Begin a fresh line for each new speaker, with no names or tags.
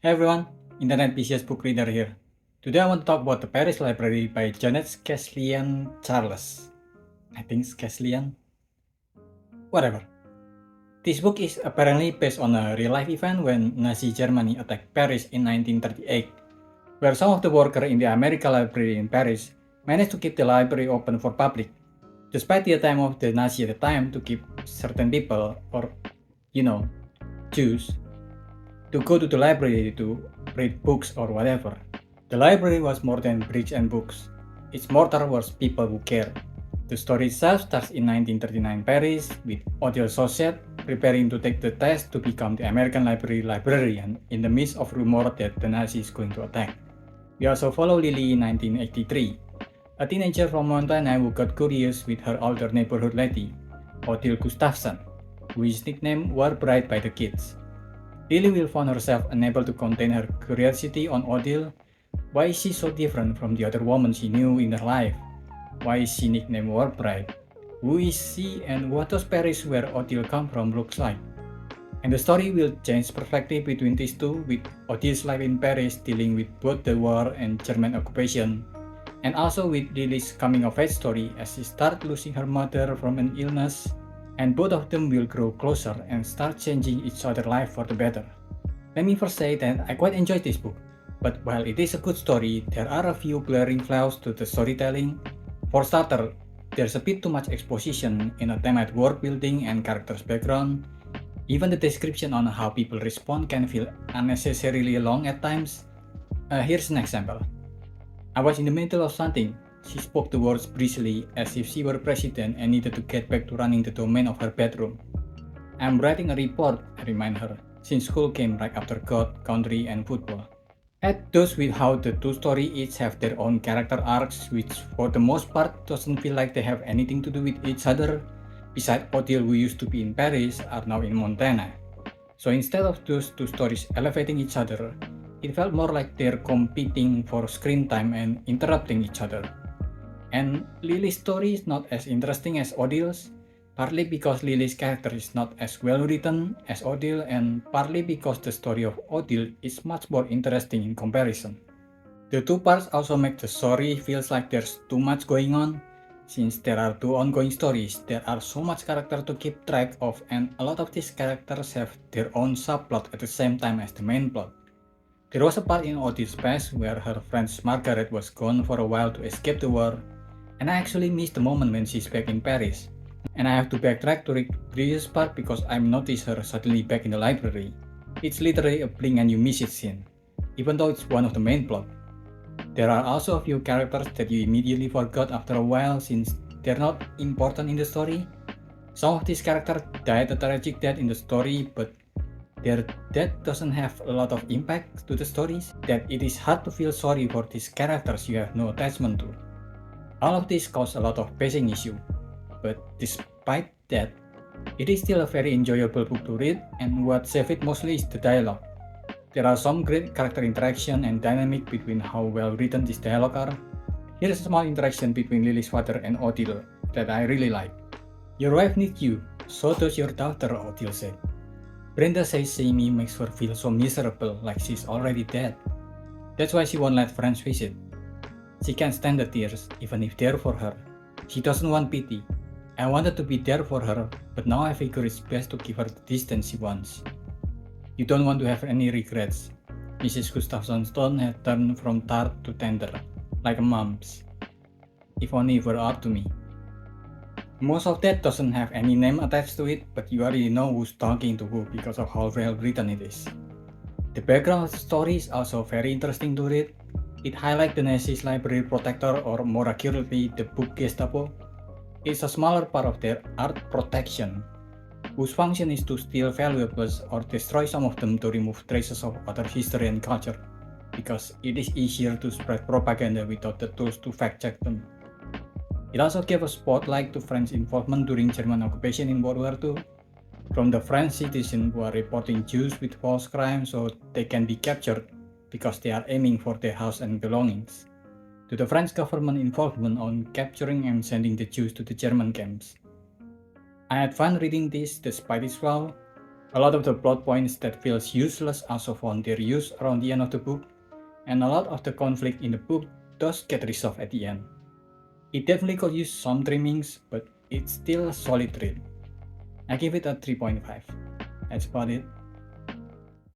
Hey everyone, Internet PCS book reader here. Today I want to talk about the Paris Library by Janet Skeslien Charles. I think Skeslien? Whatever. This book is apparently based on a real-life event when Nazi Germany attacked Paris in 1938, where some of the workers in the American Library in Paris managed to keep the library open for public, despite the attempt of the Nazi at the time to keep certain people, or Jews, to go to the library to read books or whatever. The library was more than bricks and books. Its mortar was people who cared. The story itself starts in 1939 Paris with Odile Saussure preparing to take the test to become the American Library librarian in the midst of rumor that the Nazis is going to attack. We also follow Lily in 1983, a teenager from Montana who got curious with her older neighborhood lady, Odile Gustafsson, who is nicknamed War Bride by the kids. Lily will find herself unable to contain her curiosity on Odile. Why is she so different from the other women she knew in her life? Why is she nicknamed War Bride? Who is she and what does Paris where Odile come from looks like? And the story will change perspective between these two, with Odile's life in Paris dealing with both the war and German occupation, and also with Lily's coming of age story as she starts losing her mother from an illness, and both of them will grow closer and start changing each other's life for the better. Let me first say that I quite enjoyed this book, but while it is a good story, there are a few glaring flaws to the storytelling. For starter, there's a bit too much exposition in a theme at world building and characters' background. Even the description on how people respond can feel unnecessarily long at times. Here's an example. I was in the middle of something. She spoke the words breezily as if she were president and needed to get back to running the domain of her bedroom. I'm writing a report, I remind her, since school came right after God, country, and football. Add those with how the two stories each have their own character arcs, which for the most part doesn't feel like they have anything to do with each other, besides Odile, who used to be in Paris, are now in Montana. So instead of those two stories elevating each other, it felt more like they're competing for screen time and interrupting each other. And Lily's story is not as interesting as Odile's, partly because Lily's character is not as well written as Odile, and partly because the story of Odile is much more interesting in comparison. The two parts also make the story feels like there's too much going on. Since there are two ongoing stories, there are so much character to keep track of, and a lot of these characters have their own subplot at the same time as the main plot. There was a part in Odile's past where her friend Margaret was gone for a while to escape the war, and I actually missed the moment when she's back in Paris. And I have to backtrack to the previous part because I noticed her suddenly back in the library. It's literally a blink and you miss it scene, even though it's one of the main plot. There are also a few characters that you immediately forgot after a while since they're not important in the story. Some of these characters died a tragic death in the story, but their death doesn't have a lot of impact to the stories, that it is hard to feel sorry for these characters you have no attachment to. All of this caused a lot of pacing issue, but despite that, it is still a very enjoyable book to read, and what saves it mostly is the dialogue. There are some great character interaction and dynamic between how well written this dialogue are. Here's a small interaction between Lily's father and Odile that I really like. Your wife needs you, so does your daughter, Odile said. Brenda says seeing me makes her feel so miserable, like she's already dead. That's why she won't let friends visit. She can't stand the tears, even if they're for her. She doesn't want pity. I wanted to be there for her, but now I figure it's best to give her the distance she wants. You don't want to have any regrets. Mrs. Gustafsson's tone had turned from tart to tender, like a mom's. If only it were up to me. Most of that doesn't have any name attached to it, but you already know who's talking to who because of how well written it is. The background of the story is also very interesting to read. It highlights the Nazis' library protector, or more accurately, the book Gestapo. It's a smaller part of their art protection, whose function is to steal valuables or destroy some of them to remove traces of other history and culture, because it is easier to spread propaganda without the tools to fact-check them. It also gave a spotlight to French involvement during German occupation in World War II, from the French citizens who are reporting Jews with false crimes so they can be captured because they are aiming for their house and belongings, to the French government involvement on capturing and sending the Jews to the German camps. I had fun reading this despite its flaw. A lot of the plot points that feels useless also found their use around the end of the book, and a lot of the conflict in the book does get resolved at the end. It definitely could use some trimmings, but it's still a solid read. I give it a 3.5. That's about it.